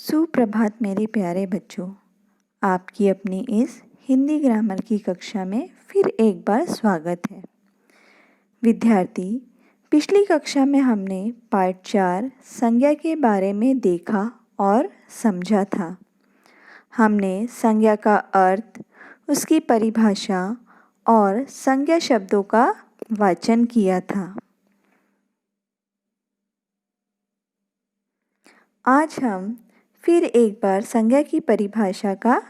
सुप्रभात मेरे प्यारे बच्चों, आपकी अपनी इस हिंदी ग्रामर की कक्षा में फिर एक बार स्वागत है। विद्यार्थी, पिछली कक्षा में हमने पाठ 4 संज्ञा के बारे में देखा और समझा था। हमने संज्ञा का अर्थ, उसकी परिभाषा और संज्ञा शब्दों का वाचन किया था। आज हम फिर एक बार संज्ञा की परिभाषा का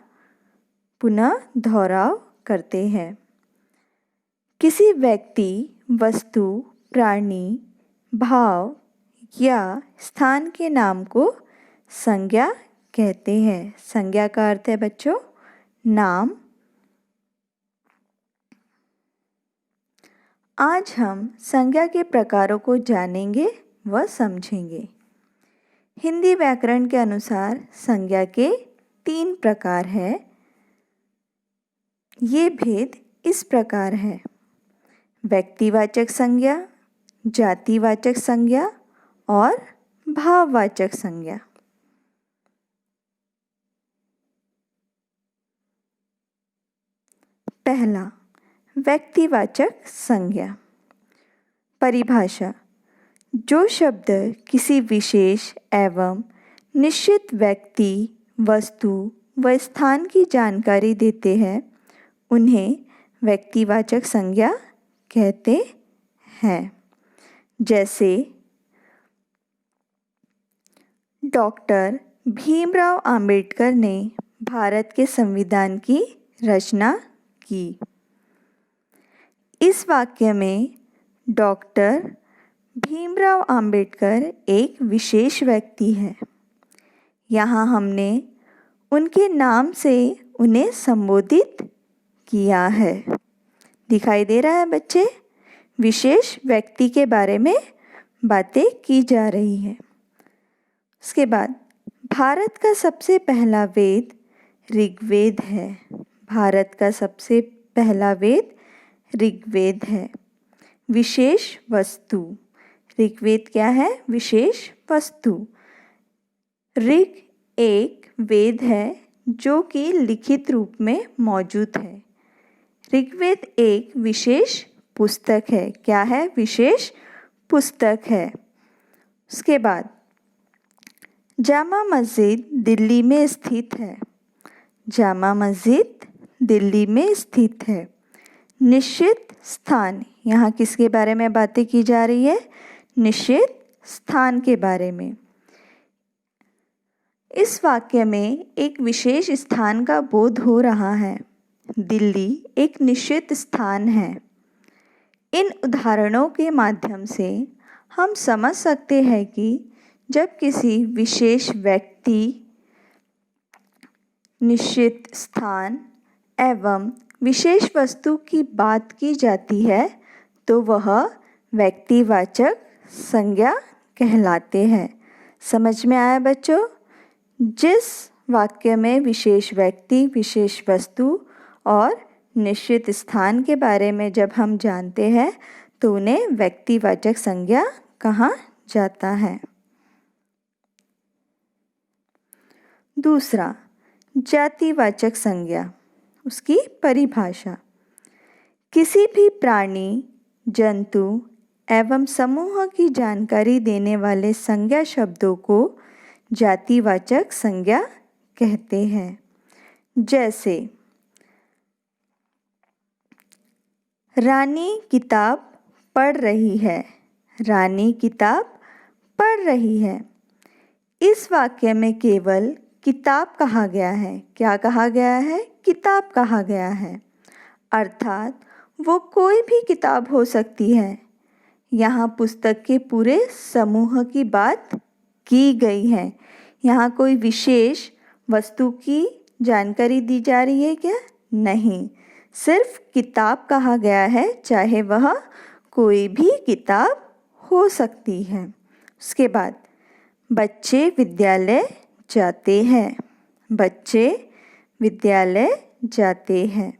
पुनः दोहराव करते हैं। किसी व्यक्ति, वस्तु, प्राणी, भाव या स्थान के नाम को संज्ञा कहते हैं। संज्ञा का अर्थ है बच्चों नाम। आज हम संज्ञा के प्रकारों को जानेंगे व समझेंगे। हिंदी व्याकरण के अनुसार संज्ञा के 3 प्रकार हैं। ये भेद इस प्रकार है: व्यक्तिवाचक संज्ञा, जातिवाचक संज्ञा और भाववाचक संज्ञा। पहला, व्यक्तिवाचक संज्ञा। परिभाषा: जो शब्द किसी विशेष एवं निश्चित व्यक्ति, वस्तु व स्थान की जानकारी देते हैं, उन्हें व्यक्तिवाचक संज्ञा कहते हैं। जैसे डॉक्टर भीमराव अंबेडकर ने भारत के संविधान की रचना की। इस वाक्य में डॉक्टर भीमराव अंबेडकर एक विशेष व्यक्ति है। यहाँ हमने उनके नाम से उन्हें संबोधित किया है। दिखाई दे रहा है बच्चे? विशेष व्यक्ति के बारे में बातें की जा रही है। उसके बाद भारत का सबसे पहला वेद ऋग्वेद है। भारत का सबसे पहला वेद ऋग्वेद है। विशेष वस्तु, ऋग्वेद क्या है? विशेष वस्तु। ऋग एक वेद है जो कि लिखित रूप में मौजूद है। ऋग्वेद एक विशेष पुस्तक है। क्या है? विशेष पुस्तक है। उसके बाद जामा मस्जिद दिल्ली में स्थित है। जामा मस्जिद दिल्ली में स्थित है। निश्चित स्थान, यहाँ किसके बारे में बातें की जा रही है? निश्चित स्थान के बारे में। इस वाक्य में एक विशेष स्थान का बोध हो रहा है। दिल्ली एक निश्चित स्थान है। इन उदाहरणों के माध्यम से हम समझ सकते हैं कि जब किसी विशेष व्यक्ति, निश्चित स्थान एवं विशेष वस्तु की बात की जाती है तो वह व्यक्तिवाचक संज्ञा कहलाते हैं। समझ में आया बच्चों? जिस वाक्य में विशेष व्यक्ति, विशेष वस्तु और निश्चित स्थान के बारे में जब हम जानते हैं तो उन्हें व्यक्तिवाचक संज्ञा कहा जाता है। दूसरा, जातिवाचक संज्ञा। उसकी परिभाषा: किसी भी प्राणी, जंतु एवं समूह की जानकारी देने वाले संज्ञा शब्दों को जातिवाचक संज्ञा कहते हैं। जैसे रानी किताब पढ़ रही है। रानी किताब पढ़ रही है। इस वाक्य में केवल किताब कहा गया है। क्या कहा गया है? किताब कहा गया है। अर्थात वो कोई भी किताब हो सकती है। यहाँ पुस्तक के पूरे समूह की बात की गई है। यहाँ कोई विशेष वस्तु की जानकारी दी जा रही है क्या? नहीं, सिर्फ किताब कहा गया है, चाहे वह कोई भी किताब हो सकती है। उसके बाद बच्चे विद्यालय जाते हैं। बच्चे विद्यालय जाते हैं।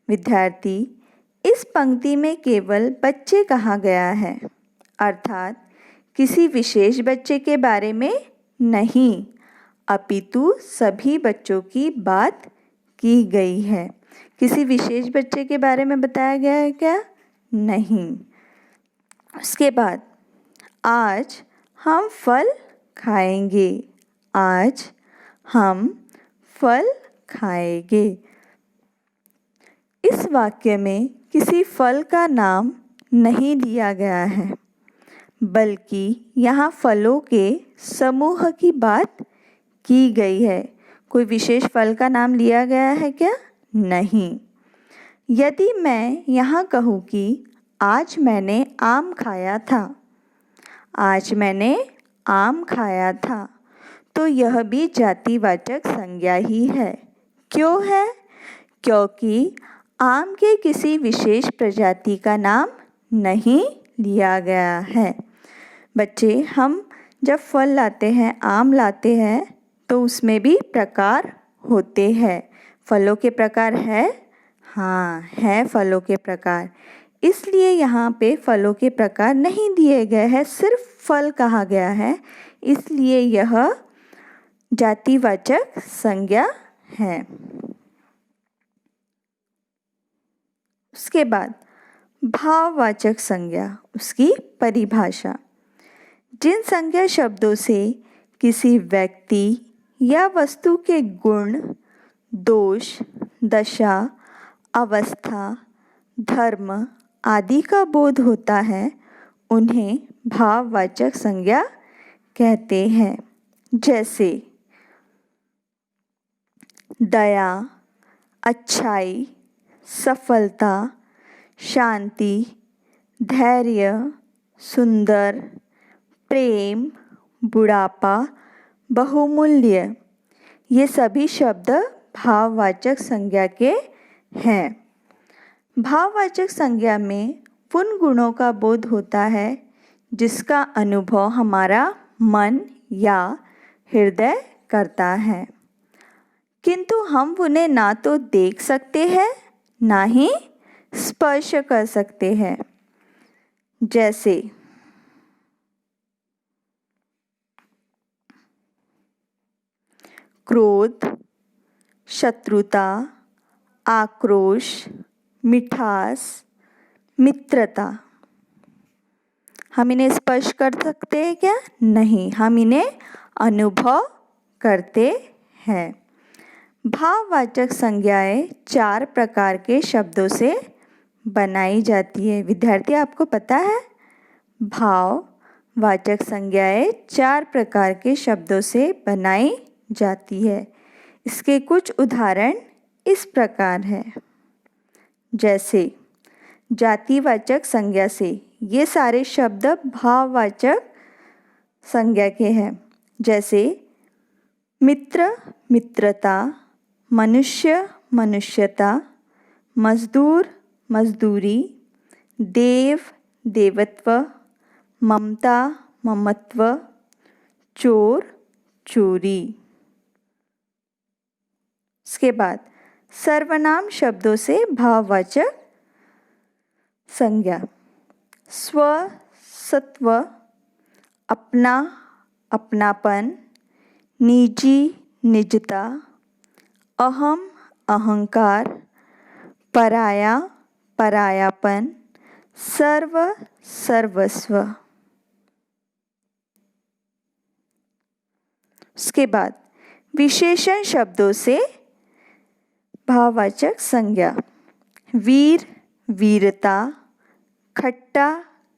विद्यार्थी, इस पंक्ति में केवल बच्चे कहा गया है, अर्थात किसी विशेष बच्चे के बारे में नहीं, अपितु सभी बच्चों की बात की गई है। किसी विशेष बच्चे के बारे में बताया गया है क्या? नहीं। उसके बाद आज हम फल खाएंगे। आज हम फल खाएंगे। इस वाक्य में किसी फल का नाम नहीं दिया गया है, बल्कि यहाँ फलों के समूह की बात की गई है। कोई विशेष फल का नाम लिया गया है क्या? नहीं। यदि मैं यहाँ कहूँ कि आज मैंने आम खाया था, आज मैंने आम खाया था, तो यह भी जातिवाचक संज्ञा ही है। क्यों है? क्योंकि आम के किसी विशेष प्रजाति का नाम नहीं लिया गया है। बच्चे, हम जब फल लाते हैं, आम लाते हैं, तो उसमें भी प्रकार होते हैं। फलों के प्रकार है? हाँ, है फलों के प्रकार। इसलिए यहाँ पे फलों के प्रकार नहीं दिए गए हैं, सिर्फ फल कहा गया है, इसलिए यह जातिवाचक संज्ञा है। उसके बाद भाववाचक संज्ञा, उसकी परिभाषा। जिन संज्ञा शब्दों से किसी व्यक्ति या वस्तु के गुण, दोष, दशा, अवस्था, धर्म आदि का बोध होता है, उन्हें भाववाचक संज्ञा कहते हैं। जैसे दया, अच्छाई, सफलता, शांति, धैर्य, सुंदर, प्रेम, बुढ़ापा, बहुमूल्य, ये सभी शब्द भाववाचक संज्ञा के हैं। भाववाचक संज्ञा में उन गुणों का बोध होता है जिसका अनुभव हमारा मन या हृदय करता है, किंतु हम उन्हें ना तो देख सकते हैं, ना ही स्पर्श कर सकते हैं। जैसे क्रोध, शत्रुता, आक्रोश, मिठास, मित्रता। हम इन्हें स्पर्श कर सकते हैं क्या? नहीं, हम इन्हें अनुभव करते हैं। भाववाचक संज्ञाएं 4 प्रकार के शब्दों से बनाई जाती है। विद्यार्थी, आपको पता है? भाववाचक संज्ञाएं 4 प्रकार के शब्दों से बनाई जाती है। इसके कुछ उदाहरण इस प्रकार हैं। जैसे जातिवाचक संज्ञा से, ये सारे शब्द भाववाचक संज्ञा के हैं। जैसे मित्र, मित्रता, मनुष्य, मनुष्यता, मजदूर, मजदूरी, देव, देवत्व, ममता, ममत्व, चोर, चोरी। इसके बाद सर्वनाम शब्दों से भाववाचक संज्ञा। स्व, सत्व, अपना, अपनापन, निजी, निजता, अहम, अहंकार, पराया, परायापन, सर्व, सर्वस्व। उसके बाद विशेषण शब्दों से भाववाचक संज्ञा। वीर, वीरता, खट्टा,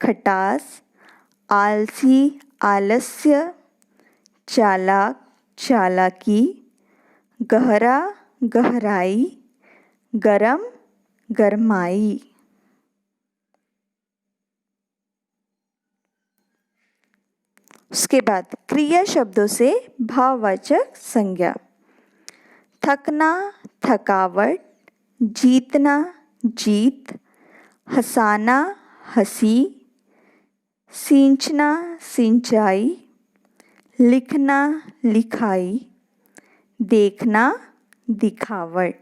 खटास, आलसी, आलस्य, चालाक, चालाकी, गहरा, गहराई, गरम, गरमाई। उसके बाद क्रिया शब्दों से भाववाचक संज्ञा। थकना, थकावट, जीतना, जीत, हंसाना, हंसी, सींचना, सिंचाई, लिखना, लिखाई, देखना, दिखावट।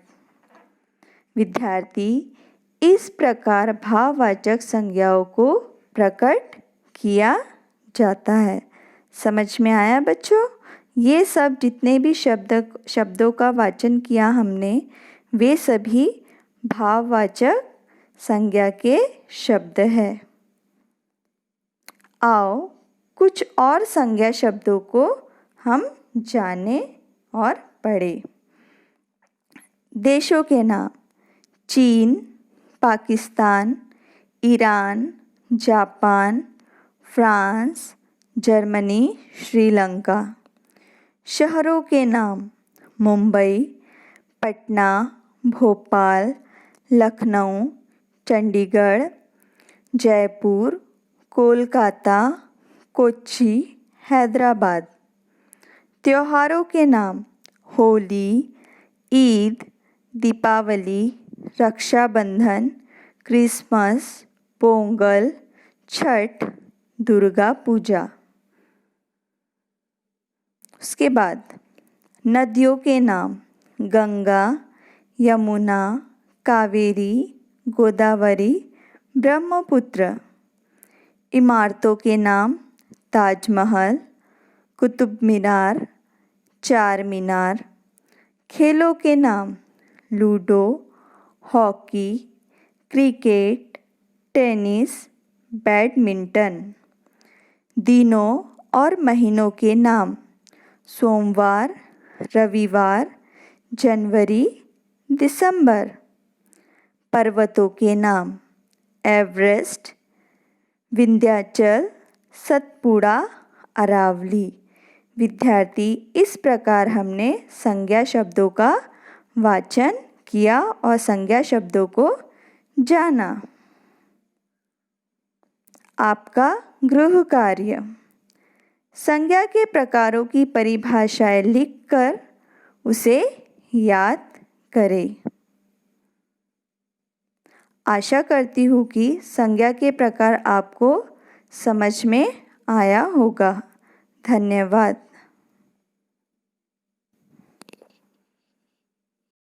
विद्यार्थी, इस प्रकार भाववाचक संज्ञाओं को प्रकट किया जाता है। समझ में आया बच्चों? ये सब जितने भी शब्दों का वाचन किया हमने, वे सभी भाववाचक संज्ञा के शब्द हैं। आओ कुछ और संज्ञा शब्दों को हम जानें और पढ़ें। देशों के नाम: चीन, Pakistan, Iran, Japan, France, Germany, Sri Lanka. शहरों के नाम: मुंबई, पटना, भोपाल, लखनऊ, चंडीगढ़, जयपुर, कोलकाता, कोच्चि, हैदराबाद। त्योहारों के नाम: होली, ईद, दीपावली, रक्षाबंधन, क्रिसमस, पोंगल, छठ, दुर्गा पूजा। उसके बाद नदियों के नाम: गंगा, यमुना, कावेरी, गोदावरी, ब्रह्मपुत्र। इमारतों के नाम: ताजमहल, कुतुब मीनार, चार मीनार। खेलों के नाम: ludo, hockey, cricket, tennis, badminton. दिनों और महीनों के नाम: सोमवार, रविवार, जनवरी, दिसंबर। पर्वतों के नाम: एवरेस्ट, विंध्याचल, सतपुड़ा, अरावली। विद्यार्थी, इस प्रकार हमने संज्ञा शब्दों का वाचन किया और संज्ञा शब्दों को जाना। आपका गृह कार्य: संज्ञा के प्रकारों की परिभाषाएं लिखकर उसे याद करें। आशा करती हूँ कि संज्ञा के प्रकार आपको समझ में आया होगा। धन्यवाद।